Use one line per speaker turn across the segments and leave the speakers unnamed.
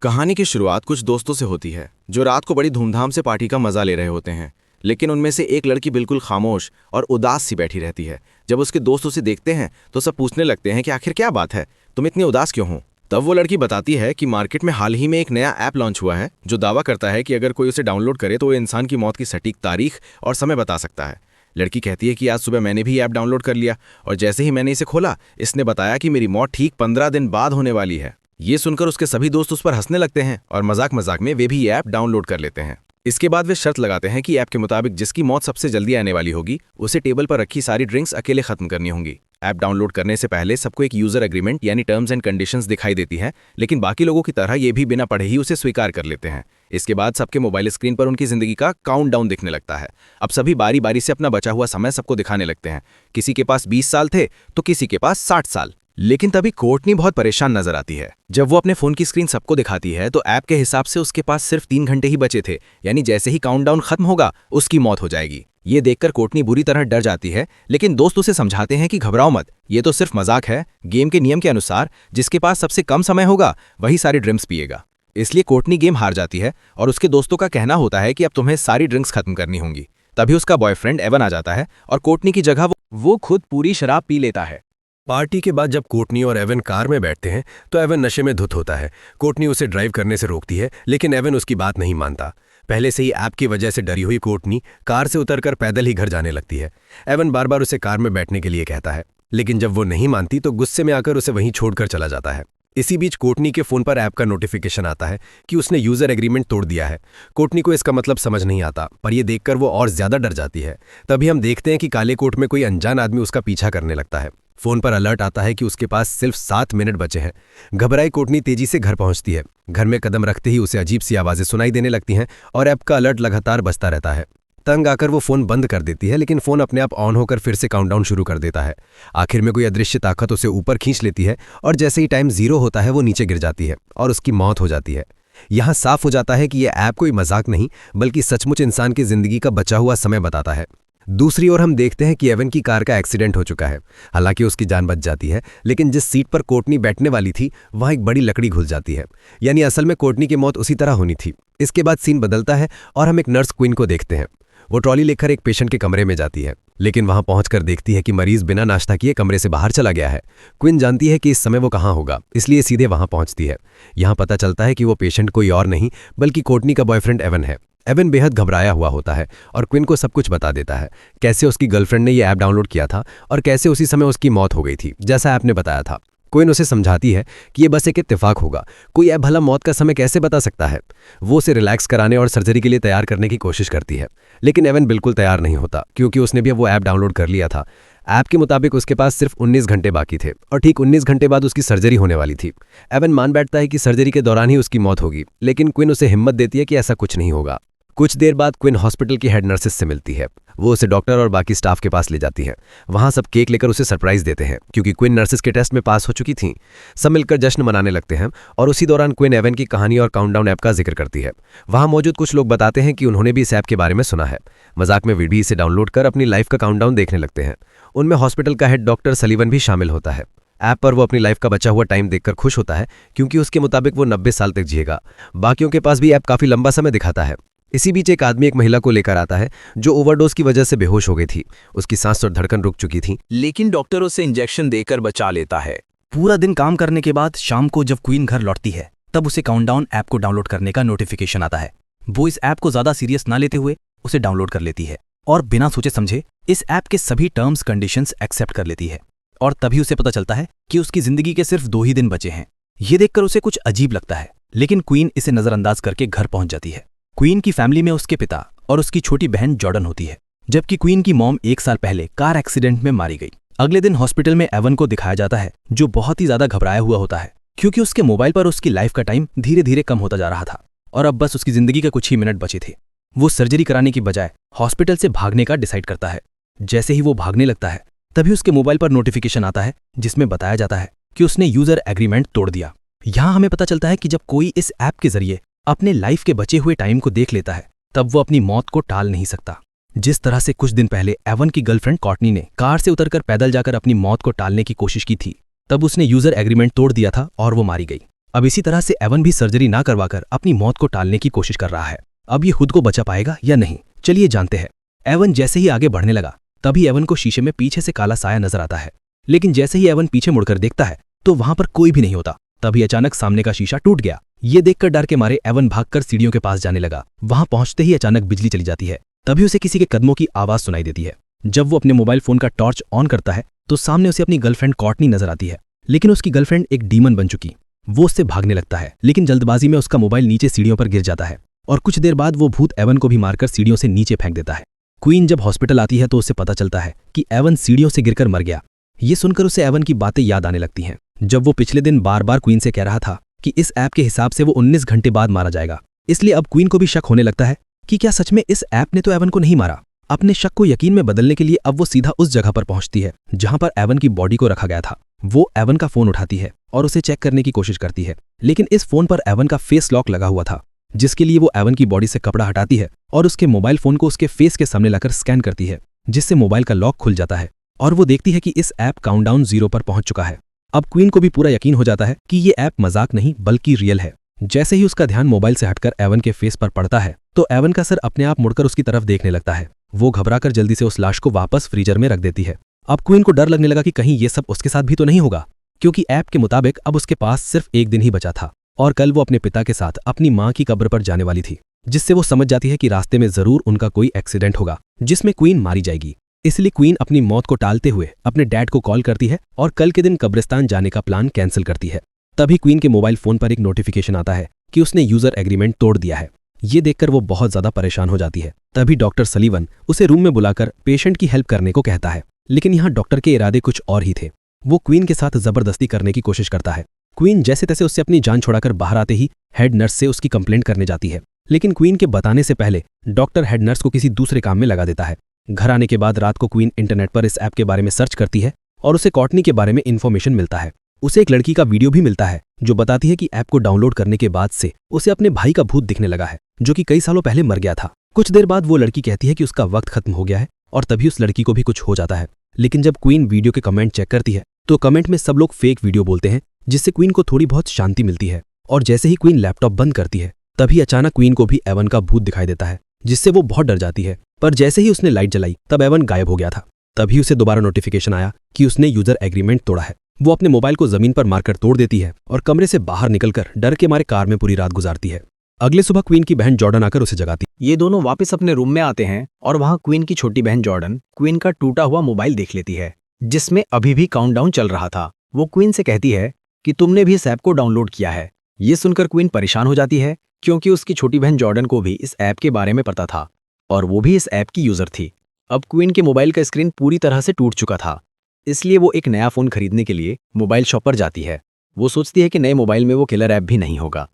कहानी की शुरुआत कुछ दोस्तों से होती है जो रात को बड़ी धूमधाम से पार्टी का मजा ले रहे होते हैं। लेकिन उनमें से एक लड़की बिल्कुल खामोश और उदास सी बैठी रहती है। जब उसके दोस्त उसे देखते हैं तो सब पूछने लगते हैं कि आखिर क्या बात है, तुम इतनी उदास क्यों हो। तब वो लड़की बताती है कि मार्केट में हाल ही में एक नया ऐप लॉन्च हुआ है जो दावा करता है कि अगर कोई उसे डाउनलोड करे तो वो इंसान की मौत की सटीक तारीख और समय बता सकता है। लड़की कहती है कि आज सुबह मैंने भी ऐप डाउनलोड कर लिया और जैसे ही मैंने इसे खोला इसने बताया कि मेरी मौत ठीक 15 दिन बाद होने वाली है। ये सुनकर उसके सभी दोस्त उस पर हंसने लगते हैं और मजाक मजाक में वे भी ये ऐप डाउनलोड कर लेते हैं। इसके बाद वे शर्त लगाते हैं कि ऐप के मुताबिक जिसकी मौत सबसे जल्दी आने वाली होगी उसे टेबल पर रखी सारी ड्रिंक्स अकेले खत्म करनी होंगी। ऐप डाउनलोड करने से पहले सबको एक यूजर एग्रीमेंट यानी टर्म्स एंड कंडीशंस दिखाई देती है, लेकिन बाकी लोगों की तरह ये भी बिना पढ़े ही उसे स्वीकार कर लेते हैं। इसके बाद सबके मोबाइल स्क्रीन पर उनकी जिंदगी का काउंटडाउन दिखने लगता है। अब सभी बारी बारी से अपना बचा हुआ समय सबको दिखाने लगते हैं। किसी के पास 20 साल थे तो किसी के पास 60 साल। लेकिन तभी कोर्टनी बहुत परेशान नजर आती है। जब वो अपने फोन की स्क्रीन सबको दिखाती है तो ऐप के हिसाब से उसके पास सिर्फ 3 घंटे ही बचे थे, यानी जैसे ही काउंटडाउन खत्म होगा उसकी मौत हो जाएगी। ये देखकर कोर्टनी बुरी तरह डर जाती है, लेकिन दोस्त उसे समझाते हैं कि घबराओ मत, ये तो सिर्फ मजाक है। गेम के नियम के अनुसार जिसके पास सबसे कम समय होगा वही सारी ड्रिंक्स पिएगा। इसलिए कोर्टनी गेम हार जाती है और उसके दोस्तों का कहना होता है कि अब तुम्हें सारी ड्रिंक्स खत्म करनी होंगी। तभी उसका बॉयफ्रेंड एवन आ जाता है और कोर्टनी की जगह वो खुद पूरी शराब पी लेता है।
पार्टी के बाद जब कोर्टनी और एवन कार में बैठते हैं तो एवन नशे में धुत होता है। कोर्टनी उसे ड्राइव करने से रोकती है, लेकिन एवन उसकी बात नहीं मानता। पहले से ही ऐप की वजह से डरी हुई कोर्टनी कार से उतरकर पैदल ही घर जाने लगती है। एवन बार बार उसे कार में बैठने के लिए कहता है, लेकिन जब वो नहीं मानती तो गुस्से में आकर उसे वहीं छोड़कर चला जाता है। इसी बीच कोर्टनी के फोन पर ऐप का नोटिफिकेशन आता है कि उसने यूजर एग्रीमेंट तोड़ दिया है। कोर्टनी को इसका मतलब समझ नहीं आता, पर यह देखकर वो और ज्यादा डर जाती है। तभी हम देखते हैं कि काले कोट में कोई अनजान आदमी उसका पीछा करने लगता है। फोन पर अलर्ट आता है कि उसके पास सिर्फ 7 मिनट बचे हैं। घबराई कोर्टनी तेजी से घर पहुंचती है। घर में कदम रखते ही उसे अजीब सी आवाजें सुनाई देने लगती हैं और ऐप का अलर्ट लगातार बजता रहता है। तंग आकर वो फोन बंद कर देती है, लेकिन फोन अपने आप ऑन होकर फिर से काउंटडाउन शुरू कर देता है। आखिर में कोई अदृश्य ताकत उसे ऊपर खींच लेती है और जैसे ही टाइम 0 होता है वो नीचे गिर जाती है और उसकी मौत हो जाती है। यहाँ साफ हो जाता है कि यह ऐप कोई मजाक नहीं बल्कि सचमुच इंसान की जिंदगी का बचा हुआ समय बताता है। दूसरी ओर हम देखते हैं कि एवन की कार का एक्सीडेंट हो चुका है। हालांकि उसकी जान बच जाती है, लेकिन जिस सीट पर कोर्टनी बैठने वाली थी वहां एक बड़ी लकड़ी घुस जाती है, यानी असल में कोर्टनी की मौत उसी तरह होनी थी। इसके बाद सीन बदलता है और हम एक नर्स क्वीन को देखते हैं। वो ट्रॉली लेकर एक पेशेंट के कमरे में जाती है, लेकिन वहां पहुंचकर देखती है कि मरीज बिना नाश्ता किए कमरे से बाहर चला गया है। क्वीन जानती है कि इस समय वो कहां होगा, इसलिए सीधे वहां पहुंचती है। यहां पता चलता है कि वो पेशेंट कोई और नहीं बल्कि कोर्टनी का बॉयफ्रेंड एवन है। एवन बेहद घबराया हुआ होता है और क्वीन को सब कुछ बता देता है, कैसे उसकी गर्लफ्रेंड ने ये ऐप डाउनलोड किया था और कैसे उसी समय उसकी मौत हो गई थी जैसा ऐप ने बताया था। क्वीन उसे समझाती है कि ये बस एक इत्तेफाक होगा, कोई ऐप भला मौत का समय कैसे बता सकता है। वो उसे रिलैक्स कराने और सर्जरी के लिए तैयार करने की कोशिश करती है, लेकिन एवन बिल्कुल तैयार नहीं होता क्योंकि उसने भी अब वो ऐप डाउनलोड कर लिया था। ऐप के मुताबिक उसके पास सिर्फ 19 घंटे बाकी थे और ठीक 19 घंटे बाद उसकी सर्जरी होने वाली थी। एवन मान बैठता है कि सर्जरी के दौरान ही उसकी मौत होगी, लेकिन क्वीन उसे हिम्मत देती है कि ऐसा कुछ नहीं होगा। कुछ देर बाद क्वीन हॉस्पिटल की हेड नर्सेस से मिलती है। वो उसे डॉक्टर और बाकी स्टाफ के पास ले जाती है। वहां सब केक लेकर उसे सरप्राइज देते हैं क्योंकि क्वीन नर्सेस के टेस्ट में पास हो चुकी थीं। सब मिलकर जश्न मनाने लगते हैं और उसी दौरान क्वीन एवन की कहानी और काउंटडाउन ऐप का जिक्र करती है। वहां मौजूद कुछ लोग बताते हैं कि उन्होंने भी इस ऐप के बारे में सुना है। मजाक में वे भी इसे डाउनलोड कर अपनी लाइफ का काउंटडाउन देखने लगते हैं। उनमें हॉस्पिटल का हेड डॉक्टर सलीवन भी शामिल होता है। ऐप पर वो अपनी लाइफ का बचा हुआ टाइम देखकर खुश होता है क्योंकि उसके मुताबिक वो 90 साल तक जिएगा। बाकियों के पास भी ऐप काफी लंबा समय दिखाता है। इसी बीच एक आदमी एक महिला को लेकर आता है जो ओवरडोज की वजह से बेहोश हो गई थी। उसकी सांस और धड़कन रुक चुकी थी,
लेकिन डॉक्टर उसे इंजेक्शन देकर बचा लेता है। पूरा दिन काम करने के बाद शाम को जब क्वीन घर लौटती है तब उसे काउंटडाउन ऐप को डाउनलोड करने का नोटिफिकेशन आता है। वो इस ऐप को ज्यादा सीरियस ना लेते हुए उसे डाउनलोड कर लेती है और बिना सोचे समझे इस ऐप के सभी टर्म्स कंडीशंस एक्सेप्ट कर लेती है। और तभी उसे पता चलता है कि उसकी जिंदगी के सिर्फ 2 ही दिन बचे हैं। ये देखकर उसे कुछ अजीब लगता है, लेकिन क्वीन इसे नजरअंदाज करके घर पहुंच जाती है। क्वीन की फैमिली में उसके पिता और उसकी छोटी बहन जॉर्डन होती है, जबकि क्वीन की मॉम 1 साल पहले कार एक्सीडेंट में मारी गई। अगले दिन हॉस्पिटल में एवन को दिखाया जाता है जो बहुत ही ज्यादा घबराया हुआ होता है क्योंकि उसके मोबाइल पर उसकी लाइफ का टाइम धीरे धीरे कम होता जा रहा था और अब बस उसकी जिंदगी के कुछ ही मिनट बचे थे। वो सर्जरी कराने की बजाय हॉस्पिटल से भागने का डिसाइड करता है। जैसे ही वो भागने लगता है तभी उसके मोबाइल पर नोटिफिकेशन आता है जिसमें बताया जाता है कि उसने यूजर एग्रीमेंट तोड़ दिया। यहां हमें पता चलता है कि जब कोई इस ऐप के जरिए अपने लाइफ के बचे हुए टाइम को देख लेता है तब वो अपनी मौत को टाल नहीं सकता। जिस तरह से कुछ दिन पहले एवन की गर्लफ्रेंड कोर्टनी ने कार से उतरकर पैदल जाकर अपनी मौत को टालने की कोशिश की थी, तब उसने यूजर एग्रीमेंट तोड़ दिया था और वो मारी गई। अब इसी तरह से एवन भी सर्जरी ना करवाकर अपनी मौत को टालने की कोशिश कर रहा है। अब ये खुद को बचा पाएगा या नहीं, चलिए जानते हैं। एवन जैसे ही आगे बढ़ने लगा तभी एवन को शीशे में पीछे से काला साया नजर आता है, लेकिन जैसे ही एवन पीछे मुड़कर देखता है तो वहां पर कोई भी नहीं होता। तभी अचानक सामने का शीशा टूट गया। ये देखकर डर के मारे एवन भागकर सीढ़ियों के पास जाने लगा। वहां पहुंचते ही अचानक बिजली चली जाती है। तभी उसे किसी के कदमों की आवाज सुनाई देती है। जब वो अपने मोबाइल फोन का टॉर्च ऑन करता है तो सामने उसे अपनी गर्लफ्रेंड कॉर्टनी नजर आती है, लेकिन उसकी गर्लफ्रेंड एक डीमन बन चुकी। वो उससे भागने लगता है, लेकिन जल्दबाजी में उसका मोबाइल नीचे सीढ़ियों पर गिर जाता है और कुछ देर बाद वो भूत एवन को भी मारकर सीढ़ियों से नीचे फेंक देता है। क्वीन जब हॉस्पिटल आती है तो उसे पता चलता है कि एवन सीढ़ियों से गिरकर मर गया। ये सुनकर उसे एवन की बातें याद आने लगती हैं, जब वो पिछले दिन बार बार क्वीन से कह रहा था कि इस ऐप के हिसाब से वो 19 घंटे बाद मारा जाएगा। इसलिए अब क्वीन को भी शक होने लगता है कि क्या सच में इस ऐप ने तो एवन को नहीं मारा। अपने शक को यकीन में बदलने के लिए अब वो सीधा उस जगह पर पहुंचती है जहां पर एवन की बॉडी को रखा गया था। वो एवन का फोन उठाती है और उसे चेक करने की कोशिश करती है, लेकिन इस फोन पर एवन का फेस लॉक लगा हुआ था, जिसके लिए वो एवन की बॉडी से कपड़ा हटाती है और उसके मोबाइल फोन को उसके फेस के सामने लाकर स्कैन करती है, जिससे मोबाइल का लॉक खुल जाता है और वो देखती है कि इस ऐप काउंटडाउन 0 पर पहुंच चुका है। अब क्वीन को भी पूरा यकीन हो जाता है कि ये ऐप मजाक नहीं बल्कि रियल है। जैसे ही उसका ध्यान मोबाइल से हटकर एवन के फेस पर पड़ता है तो एवन का सर अपने आप मुड़कर उसकी तरफ देखने लगता है। वो घबराकर जल्दी से उस लाश को वापस फ्रीजर में रख देती है। अब क्वीन को डर लगने लगा कि कहीं ये सब उसके साथ भी तो नहीं होगा, क्योंकि ऐप के मुताबिक अब उसके पास सिर्फ एक दिन ही बचा था और कल वो अपने पिता के साथ अपनी मां की कब्र पर जाने वाली थी, जिससे वो समझ जाती है कि रास्ते में जरूर उनका कोई एक्सीडेंट होगा जिसमें क्वीन मारी जाएगी। इसलिए क्वीन अपनी मौत को टालते हुए अपने डैड को कॉल करती है और कल के दिन कब्रिस्तान जाने का प्लान कैंसिल करती है। तभी क्वीन के मोबाइल फोन पर एक नोटिफिकेशन आता है कि उसने यूजर एग्रीमेंट तोड़ दिया है। ये देखकर वो बहुत ज्यादा परेशान हो जाती है। तभी डॉक्टर सलीवन उसे रूम में बुलाकर पेशेंट की हेल्प करने को कहता है, लेकिन यहाँ डॉक्टर के इरादे कुछ और ही थे। वो क्वीन के साथ जबरदस्ती करने की कोशिश करता है। क्वीन जैसे तैसे उससे अपनी जान छुड़ाकर बाहर आते ही हेड नर्स से उसकी कंप्लेंट करने जाती है, लेकिन क्वीन के बताने से पहले डॉक्टर हेड नर्स को किसी दूसरे काम में लगा देता है। घर आने के बाद रात को क्वीन इंटरनेट पर इस ऐप के बारे में सर्च करती है और उसे कॉर्टनी के बारे में इन्फॉर्मेशन मिलता है। उसे एक लड़की का वीडियो भी मिलता है जो बताती है कि ऐप को डाउनलोड करने के बाद से उसे अपने भाई का भूत दिखने लगा है, जो कि कई सालों पहले मर गया था। कुछ देर बाद वो लड़की कहती है कि उसका वक्त खत्म हो गया है और तभी उस लड़की को भी कुछ हो जाता है। लेकिन जब क्वीन वीडियो के कमेंट चेक करती है तो कमेंट में सब लोग फेक वीडियो बोलते हैं, जिससे क्वीन को थोड़ी बहुत शांति मिलती है। और जैसे ही क्वीन लैपटॉप बंद करती है तभी अचानक क्वीन को भी एवन का भूत दिखाई देता है, जिससे वो बहुत डर जाती है। पर जैसे ही उसने लाइट जलाई तब एवन गायब हो गया था। तभी उसे दोबारा नोटिफिकेशन आया कि उसने यूजर एग्रीमेंट तोड़ा है। वो अपने मोबाइल को जमीन पर मारकर तोड़ देती है और कमरे से बाहर निकलकर डर के मारे कार में पूरी रात गुजारती है। अगले सुबह क्वीन की बहन जॉर्डन आकर उसे जगाती।
ये दोनों वापस अपने रूम में आते हैं और वहां क्वीन की छोटी बहन जॉर्डन क्वीन का टूटा हुआ मोबाइल देख लेती है, जिसमें अभी भी काउंटडाउन चल रहा था। वो क्वीन से कहती है कि तुमने भी इस ऐप को डाउनलोड किया है। ये सुनकर क्वीन परेशान हो जाती है, क्योंकि उसकी छोटी बहन जॉर्डन को भी इस ऐप के बारे में पता था और वो भी इस ऐप की यूजर थी। अब क्वीन के मोबाइल का स्क्रीन पूरी तरह से टूट चुका था, इसलिए वो एक नया फोन खरीदने के लिए मोबाइल शॉप पर जाती है। वो सोचती है कि नए मोबाइल में वो किलर ऐप भी नहीं होगा,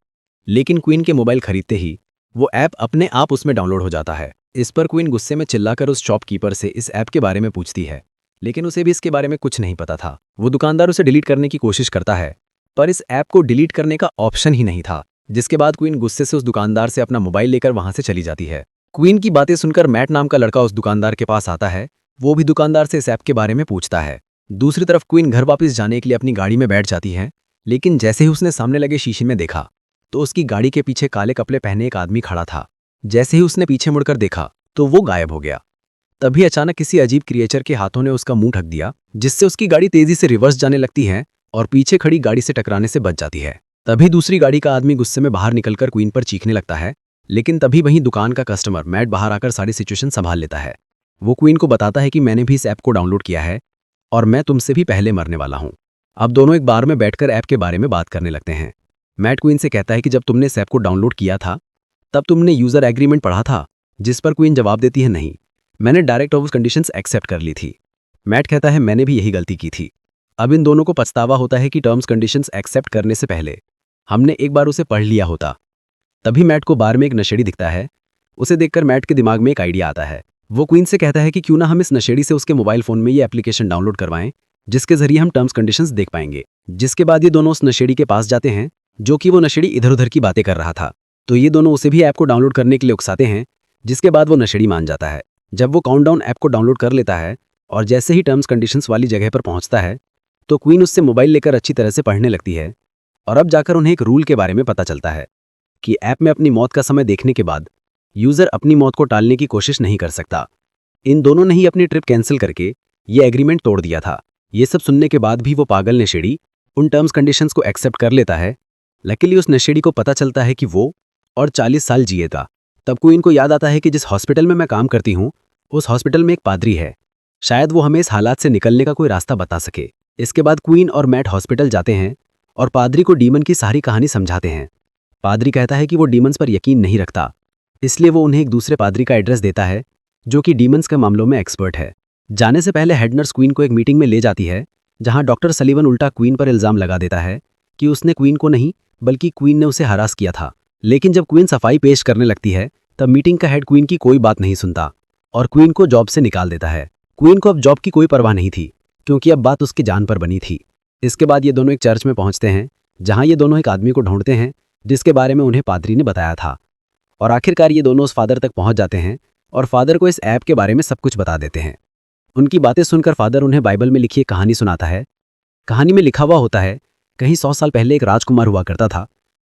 लेकिन क्वीन के मोबाइल खरीदते ही वो ऐप अपने आप उसमें डाउनलोड हो जाता है। इस पर क्वीन गुस्से में चिल्लाकर उस शॉपकीपर से इस ऐप के बारे में पूछती है, लेकिन उसे भी इसके बारे में कुछ नहीं पता था। वो दुकानदार उसे डिलीट करने की कोशिश करता है, पर इस ऐप को डिलीट करने का ऑप्शन ही नहीं था, जिसके बाद क्वीन गुस्से से उस दुकानदार से अपना मोबाइल लेकर वहां से चली जाती है। क्वीन की बातें सुनकर मैट नाम का लड़का उस दुकानदार के पास आता है। वो भी दुकानदार से इस ऐप के बारे में पूछता है। दूसरी तरफ क्वीन घर वापस जाने के लिए अपनी गाड़ी में बैठ जाती है, लेकिन जैसे ही उसने सामने लगे शीशे में देखा तो उसकी गाड़ी के पीछे काले कपड़े पहने एक आदमी खड़ा था। जैसे ही उसने पीछे मुड़कर देखा तो वो गायब हो गया। तभी अचानक किसी अजीब क्रिएचर के हाथों ने उसका मुंह ढक दिया, जिससे उसकी गाड़ी तेजी से रिवर्स जाने लगती है और पीछे खड़ी गाड़ी से टकराने से बच जाती है। तभी दूसरी गाड़ी का आदमी गुस्से में बाहर निकलकर क्वीन पर चीखने लगता है, लेकिन तभी वहीं दुकान का कस्टमर मैट बाहर आकर सारी सिचुएशन संभाल लेता है। वो क्वीन को बताता है कि मैंने भी इस ऐप को डाउनलोड किया है और मैं तुमसे भी पहले मरने वाला हूं। अब दोनों एक बार में बैठकर ऐप के बारे में बात करने लगते हैं। मैट क्वीन से कहता है कि जब तुमने इस ऐप को डाउनलोड किया था तब तुमने यूजर एग्रीमेंट पढ़ा था, जिस पर क्वीन जवाब देती है, नहीं, मैंने डायरेक्ट ऑफ कंडीशंस एक्सेप्ट कर ली थी। मैट कहता है, मैंने भी यही गलती की थी। अब इन दोनों को पछतावा होता है कि टर्म्स कंडीशंस एक्सेप्ट करने से पहले हमने एक बार उसे पढ़ लिया होता। तभी मैट को बार में एक नशेड़ी दिखता है। उसे देखकर मैट के दिमाग में एक आइडिया आता है। वो क्वीन से कहता है कि क्यों ना हम इस नशेड़ी से उसके मोबाइल फोन में ये एप्लीकेशन डाउनलोड करवाएं, जिसके जरिए हम टर्म्स कंडीशंस देख पाएंगे। जिसके बाद ये दोनों उस नशेड़ी के पास जाते हैं, जो कि वो नशेड़ी इधर उधर की बातें कर रहा था। तो ये दोनों उसे भी ऐप को डाउनलोड करने के लिए उकसाते हैं, जिसके बाद वो नशेड़ी मान जाता है। जब वो काउंटडाउन ऐप को डाउनलोड कर लेता है और जैसे ही टर्म्स कंडीशंस वाली जगह पर पहुंचता है तो क्वीन उससे मोबाइल लेकर अच्छी तरह से पढ़ने लगती है और अब जाकर उन्हें एक रूल के बारे में पता चलता है कि ऐप में अपनी मौत का समय देखने के बाद यूजर अपनी मौत को टालने की कोशिश नहीं कर सकता। इन दोनों ने ही अपनी ट्रिप कैंसिल करके ये एग्रीमेंट तोड़ दिया था। ये सब सुनने के बाद भी वो पागल नशेड़ी उन टर्म्स कंडीशंस को एक्सेप्ट कर लेता है। लकीली उस नशेड़ी को पता चलता है कि वो और 40 साल जिएगा। तब क्वीन को याद आता है कि जिस हॉस्पिटल में मैं काम करती हूँ उस हॉस्पिटल में एक पादरी है, शायद वो हमें इस हालात से निकलने का कोई रास्ता बता सके। इसके बाद क्वीन और मैट हॉस्पिटल जाते हैं और पादरी को डीमन की सारी कहानी समझाते हैं। पादरी कहता है कि वो डीमंस पर यकीन नहीं रखता, इसलिए वो उन्हें एक दूसरे पादरी का एड्रेस देता है जो कि डीमंस के मामलों में एक्सपर्ट है। जाने से पहले हेड नर्स क्वीन को एक मीटिंग में ले जाती है जहां डॉक्टर सलीवन उल्टा क्वीन पर इल्जाम लगा देता है कि उसने क्वीन को नहीं बल्कि क्वीन ने उसे हरास किया था। लेकिन जब क्वीन सफाई पेश करने लगती है तब मीटिंग का हेड क्वीन की कोई बात नहीं सुनता और क्वीन को जॉब से निकाल देता है। क्वीन को अब जॉब की कोई परवाह नहीं थी क्योंकि अब बात उसकी जान पर बनी थी। इसके बाद ये दोनों एक चर्च में पहुंचते हैं जहां ये दोनों एक आदमी को ढूंढते हैं जिसके बारे में उन्हें पादरी ने बताया था। और आखिरकार ये दोनों उस फादर तक पहुंच जाते हैं और फादर को इस ऐप के बारे में सब कुछ बता देते हैं। उनकी बातें सुनकर फादर उन्हें बाइबल में लिखी एक कहानी सुनाता है। कहानी में लिखा हुआ होता है, कहीं 100 साल पहले एक राजकुमार हुआ करता था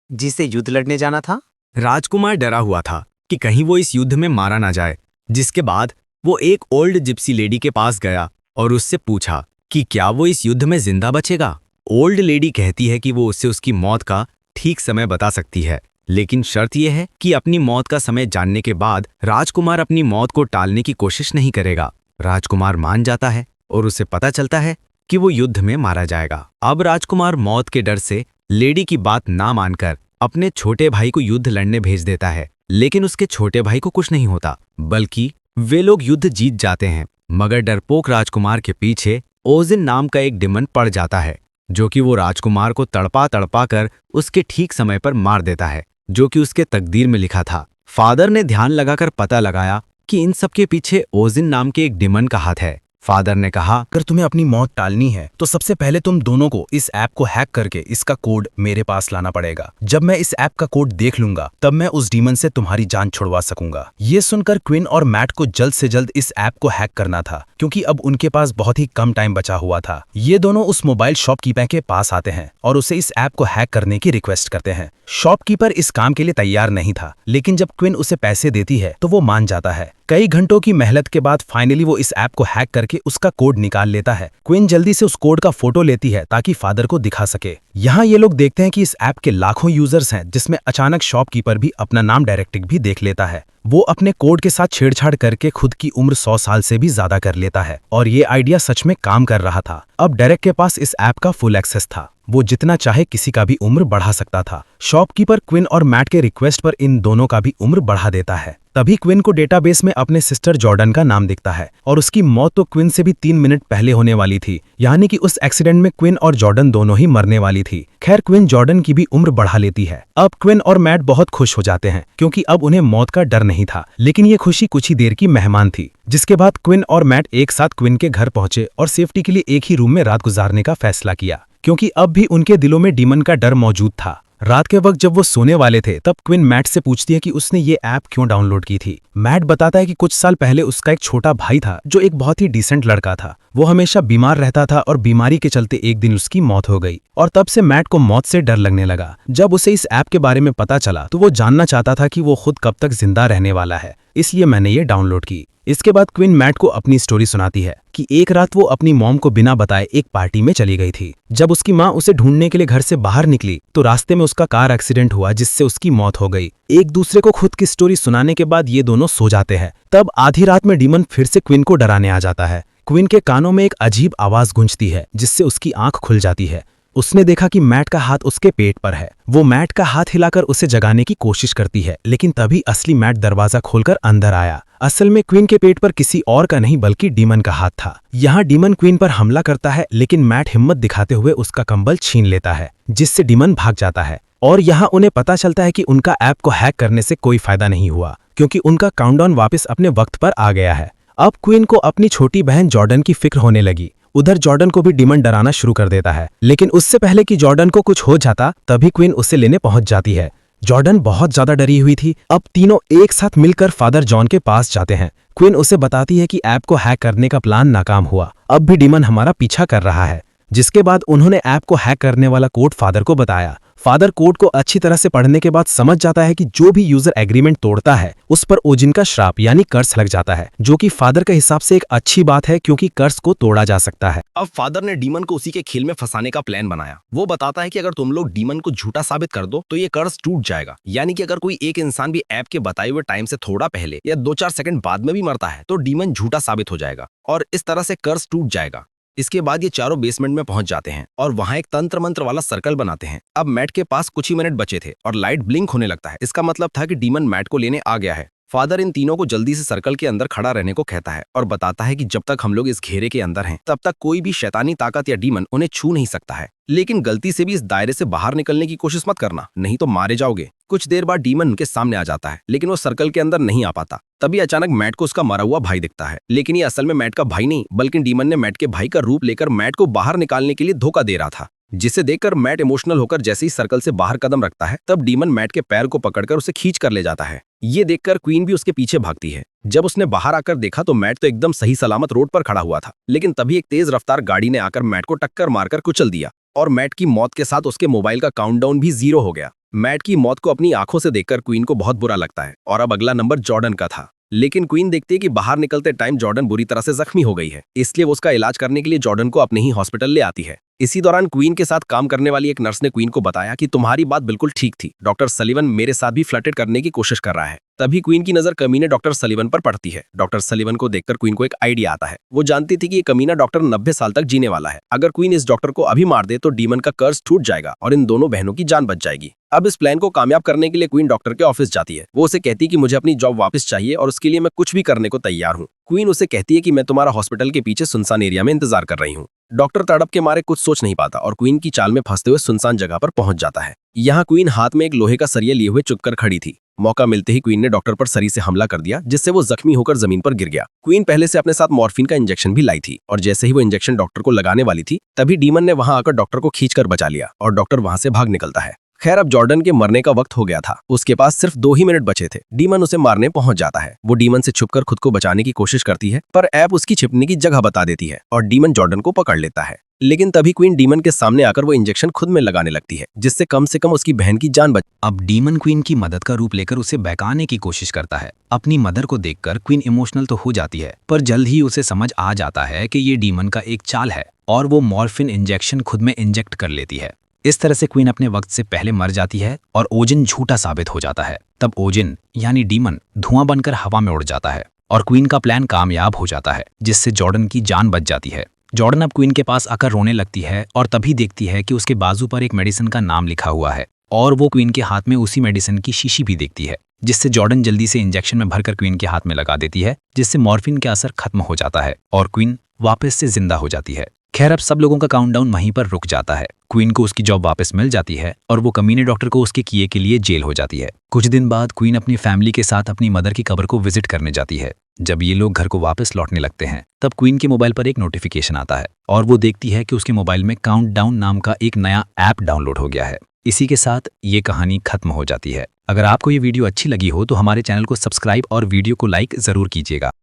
जिसे युद्ध लड़ने जाना था।
राजकुमार डरा हुआ था कि कहीं वो इस युद्ध में मारा ना जाए। जिसके बाद वो एक ओल्ड जिप्सी लेडी के पास गया और उससे पूछा कि क्या वो इस युद्ध में जिंदा बचेगा। ओल्ड लेडी कहती है कि वो उससे उसकी मौत का ठीक समय बता सकती है, लेकिन शर्त यह है कि अपनी मौत का समय जानने के बाद राजकुमार अपनी मौत को टालने की कोशिश नहीं करेगा। राजकुमार मान जाता है और उसे पता चलता है कि वो युद्ध में मारा जाएगा। अब राजकुमार मौत के डर से लेडी की बात ना मानकर अपने छोटे भाई को युद्ध लड़ने भेज देता है, लेकिन उसके छोटे भाई को कुछ नहीं होता, बल्कि वे लोग युद्ध जीत जाते हैं। मगर डरपोक राजकुमार के पीछे ओजिन नाम का एक डिमन पड़ जाता है जो कि वो राजकुमार को तड़पा तड़पा कर उसके ठीक समय पर मार देता है, जो कि उसके तकदीर में लिखा था। फादर ने ध्यान लगाकर पता लगाया कि इन सब के पीछे ओजिन नाम के एक डिमन का हाथ है। फादर ने कहा,
अगर तुम्हें अपनी मौत टालनी है तो सबसे पहले तुम दोनों को इस ऐप को हैक करके इसका कोड मेरे पास लाना पड़ेगा। जब मैं इस ऐप का कोड देख लूंगा तब मैं उस डीमन से तुम्हारी जान छुड़वा सकूंगा। ये सुनकर क्विन और मैट को जल्द से जल्द इस ऐप को हैक करना था क्योंकि अब उनके पास बहुत ही कम टाइम बचा हुआ था। ये दोनों उस मोबाइल शॉपकीपर के पास आते हैं और उसे इस ऐप को हैक करने की रिक्वेस्ट करते हैं। शॉपकीपर इस काम के लिए तैयार नहीं था, लेकिन जब क्विन उसे पैसे देती है तो वो मान जाता है। कई घंटों की मेहनत के बाद फाइनली वो इस ऐप को हैक करके उसका कोड निकाल लेता है। क्विन जल्दी से उस कोड का फोटो लेती है ताकि फादर को दिखा सके। यहाँ ये लोग देखते हैं कि इस ऐप के लाखों यूजर्स हैं, जिसमें अचानक शॉपकीपर भी अपना नाम डायरेक्टिक भी देख लेता है। वो अपने कोड के साथ छेड़छाड़ करके खुद की उम्र 100 साल से भी ज्यादा कर लेता है और ये आइडिया सच में काम कर रहा था। अब डेरेक के पास इस ऐप का फुल एक्सेस था, वो जितना चाहे किसी का भी उम्र बढ़ा सकता था। शॉपकीपर क्विन और मैट के रिक्वेस्ट पर इन दोनों का भी उम्र बढ़ा देता है। तभी क्विन को डेटाबेस में अपने सिस्टर जॉर्डन का नाम दिखता है और उसकी मौत तो क्विन से भी 3 मिनट पहले होने वाली थी, यानी कि उस एक्सीडेंट में क्विन और जॉर्डन दोनों ही मरने वाली थी। खैर क्विन जॉर्डन की भी उम्र बढ़ा लेती है। अब क्विन और मैट बहुत खुश हो जाते हैं क्योंकि अब उन्हें मौत का डर नहीं था, लेकिन ये खुशी कुछ ही देर की मेहमान थी। जिसके बाद क्विन और मैट एक साथ क्विन के घर पहुंचे और सेफ्टी के लिए एक ही रूम में रात गुजारने का फैसला किया, क्योंकि अब भी उनके दिलों में डीमन का डर मौजूद था। रात के वक्त जब वो सोने वाले थे तब क्विन मैट से पूछती है कि उसने ये ऐप क्यों डाउनलोड की थी। मैट बताता है कि कुछ साल पहले उसका एक छोटा भाई था जो एक बहुत ही डिसेंट लड़का था। वो हमेशा बीमार रहता था और बीमारी के चलते एक दिन उसकी मौत हो गई और तब से मैट को मौत से डर लगने लगा। जब उसे इस ऐप के बारे में पता चला तो वो जानना चाहता था कि वो खुद कब तक जिंदा रहने वाला है, इसलिए मैंने ये डाउनलोड की। इसके बाद क्विन मैट को अपनी स्टोरी सुनाती है कि एक रात वो अपनी मॉम को बिना बताए एक पार्टी में चली गई थी। जब उसकी माँ उसे ढूंढने के लिए घर से बाहर निकली तो रास्ते में उसका कार एक्सीडेंट हुआ जिससे उसकी मौत हो गई। एक दूसरे को खुद की स्टोरी सुनाने के बाद ये दोनों सो जाते हैं। तब आधी रात में डीमन फिर से क्विन को डराने आ जाता है। क्विन के कानों में एक अजीब आवाज गूंजती है जिससे उसकी आंख खुल जाती है। उसने देखा कि मैट का हाथ उसके पेट पर है। वो मैट का हाथ हिलाकर उसे जगाने की कोशिश करती है, लेकिन तभी असली मैट दरवाजा खोलकर अंदर आया। असल में क्वीन के पेट पर किसी और का नहीं बल्कि डीमन का हाथ था। यहाँ डीमन क्वीन पर हमला करता है, लेकिन मैट हिम्मत दिखाते हुए उसका कंबल छीन लेता है, जिससे डीमन भाग जाता है। और यहाँ उन्हें पता चलता है कि उनका ऐप को हैक करने से कोई फायदा नहीं हुआ, क्योंकि उनका काउंटडाउन वापस अपने वक्त पर आ गया है। अब क्वीन को अपनी छोटी बहन जॉर्डन की फिक्र होने लगी। उधर जॉर्डन को भी डीमन डराना शुरू कर देता है, लेकिन उससे पहले कि जॉर्डन को कुछ हो जाता तभी क्वीन उसे लेने पहुंच जाती है। जॉर्डन बहुत ज्यादा डरी हुई थी। अब तीनों एक साथ मिलकर फादर जॉन के पास जाते हैं। क्वीन उसे बताती है कि ऐप को हैक करने का प्लान नाकाम हुआ, अब भी डीमन हमारा पीछा कर रहा है। जिसके बाद उन्होंने ऐप को हैक करने वाला कोड फादर को बताया। फादर कोड को अच्छी तरह से पढ़ने के बाद समझ जाता है कि जो भी यूजर एग्रीमेंट तोड़ता है उस पर ओजिन का श्राप यानी कर्ज लग जाता है, जो कि फादर के हिसाब से एक अच्छी बात है क्योंकि कर्ज को तोड़ा जा सकता है।
अब फादर ने डीमन को उसी के खेल में फंसाने का प्लान बनाया। वो बताता है कि अगर तुम लोग डीमन को झूठा साबित कर दो तो ये कर्ज टूट जाएगा, यानी कि अगर कोई एक इंसान भी ऐप के बताए हुए टाइम से थोड़ा पहले या 2-4 सेकंड बाद में भी मरता है तो डीमन झूठा साबित हो जाएगा और इस तरह से कर्ज टूट जाएगा। इसके बाद ये चारों बेसमेंट में पहुंच जाते हैं और वहां एक तंत्र मंत्र वाला सर्कल बनाते हैं। अब मैट के पास कुछ ही मिनट बचे थे और लाइट ब्लिंक होने लगता है। इसका मतलब था कि डीमन मैट को लेने आ गया है। फादर इन तीनों को जल्दी से सर्कल के अंदर खड़ा रहने को कहता है और बताता है कि जब तक हम लोग इस घेरे के अंदर हैं तब तक कोई भी शैतानी ताकत या डीमन उन्हें छू नहीं सकता है, लेकिन गलती से भी इस दायरे से बाहर निकलने की कोशिश मत करना, नहीं तो मारे जाओगे। कुछ देर बाद डीमन उनके सामने आ जाता है, लेकिन वो सर्कल के अंदर नहीं आ पाता। तभी अचानक मैट को उसका मरा हुआ भाई दिखता है, लेकिन ये असल में मैट का भाई नहीं बल्कि डीमन ने मैट के भाई का रूप लेकर मैट को बाहर निकालने के लिए धोखा दे रहा था। जिसे देखकर मैट इमोशनल होकर जैसे ही सर्कल से बाहर कदम रखता है तब डीमन मैट के पैर को पकड़कर उसे खींच कर ले जाता है। ये देखकर क्वीन भी उसके पीछे भागती है। जब उसने बाहर आकर देखा तो मैट तो एकदम सही सलामत रोड पर खड़ा हुआ था, लेकिन तभी एक तेज रफ्तार गाड़ी ने आकर मैट को टक्कर मारकर कुचल दिया और मैट की मौत के साथ उसके मोबाइल का काउंटडाउन भी 0 हो गया। मैट की मौत को अपनी आंखों से देखकर क्वीन को बहुत बुरा लगता है और अब अगला नंबर जॉर्डन का था। लेकिन क्वीन देखती है कि बाहर निकलते टाइम जॉर्डन बुरी तरह से जख्मी हो गई है, इसलिए वो उसका इलाज करने के लिए जॉर्डन को अपने ही हॉस्पिटल ले आती है। इसी दौरान क्वीन के साथ काम करने वाली एक नर्स ने क्वीन को बताया कि तुम्हारी बात बिल्कुल ठीक थी, डॉक्टर सलीवन मेरे साथ भी फ्लर्टेड करने की कोशिश कर रहा है। तभी क्वीन की नजर कमीने डॉक्टर सलीवन पर पड़ती है। डॉक्टर सलीवन को देखकर क्वीन को एक आइडिया आता है। वो जानती थी कि ये कमीना डॉक्टर 90 साल तक जीने वाला है। अगर क्वीन इस डॉक्टर को अभी मार दे तो डीमन का कर्ज टूट जाएगा और इन दोनों बहनों की जान बच जाएगी। अब इस प्लान को कामयाब करने के लिए क्वीन डॉक्टर के ऑफिस जाती है। वो उसे कहती है कि मुझे अपनी जॉब वापस चाहिए और उसके लिए मैं कुछ भी करने को तैयार हूँ। क्वीन उसे कहती है कि मैं तुम्हारा हॉस्पिटल के पीछे सुनसान एरिया में इंतजार कर रही हूँ। डॉक्टर तड़प के मारे कुछ सोच नहीं पाता और क्वीन की चाल में फंसते हुए सुनसान जगह पर पहुंच जाता है। यहाँ क्वीन हाथ में एक लोहे का सरिया लिए हुए चुपकर खड़ी थी। मौका मिलते ही क्वीन ने डॉक्टर पर सरी से हमला कर दिया, जिससे वो जख्मी होकर जमीन पर गिर गया। क्वीन पहले से अपने साथ मॉर्फिन का इंजेक्शन भी लाई थी और जैसे ही वो इंजेक्शन डॉक्टर को लगाने वाली थी तभी डीमन ने वहां आकर डॉक्टर को खींचकर बचा लिया और डॉक्टर वहां से भाग निकलता है। खैर अब जॉर्डन के मरने का वक्त हो गया था। उसके पास सिर्फ 2 ही मिनट बचे थे। डीमन उसे मारने पहुंच जाता है। वो डीमन से छुपकर खुद को बचाने की कोशिश करती है, पर ऐप उसकी छिपने की जगह बता देती है और डीमन जॉर्डन को पकड़ लेता है। लेकिन तभी क्वीन डीमन के सामने आकर वो इंजेक्शन खुद में लगाने लगती है, जिससे कम से कम उसकी बहन की जान बच।
अब डीमन क्वीन की मदद का रूप लेकर उसे बहकाने की कोशिश करता है। अपनी मदर को देखकर क्वीन इमोशनल तो हो जाती है, पर जल्द ही उसे समझ आ जाता है कि ये डीमन का एक चाल है और वो मॉर्फिन इंजेक्शन खुद में इंजेक्ट कर लेती है। इस तरह से क्वीन अपने वक्त से पहले मर जाती है और ओजिन झूठा साबित हो जाता है। तब ओजिन यानी डीमन धुआं बनकर हवा में उड़ जाता है और क्वीन का प्लान कामयाब हो जाता है, जिससे जॉर्डन की जान बच जाती है। जॉर्डन अब क्वीन के पास आकर रोने लगती है और तभी देखती है कि उसके बाजू पर एक मेडिसिन का नाम लिखा हुआ है और वो क्वीन के हाथ में उसी मेडिसिन की शीशी भी देखती है, जिससे जॉर्डन जल्दी से इंजेक्शन में भरकर क्वीन के हाथ में लगा देती है, जिससे मॉर्फिन का असर खत्म हो जाता है और क्वीन वापस से जिंदा हो जाती है। खैर अब सब लोगों का काउंटडाउन वहीं पर रुक जाता है। क्वीन को उसकी जॉब वापस मिल जाती है और वो कमीने डॉक्टर को उसके किए के लिए जेल हो जाती है। कुछ दिन बाद क्वीन अपनी फैमिली के साथ अपनी मदर की कब्र को विजिट करने जाती है। जब ये लोग घर को वापस लौटने लगते हैं तब क्वीन के मोबाइल पर एक नोटिफिकेशन आता है और वो देखती है कि उसके मोबाइल में काउंटडाउन नाम का एक नया ऐप डाउनलोड हो गया है। इसी के साथ ये कहानी खत्म हो जाती है। अगर आपको ये वीडियो अच्छी लगी हो तो हमारे चैनल को सब्सक्राइब और वीडियो को लाइक जरूर कीजिएगा।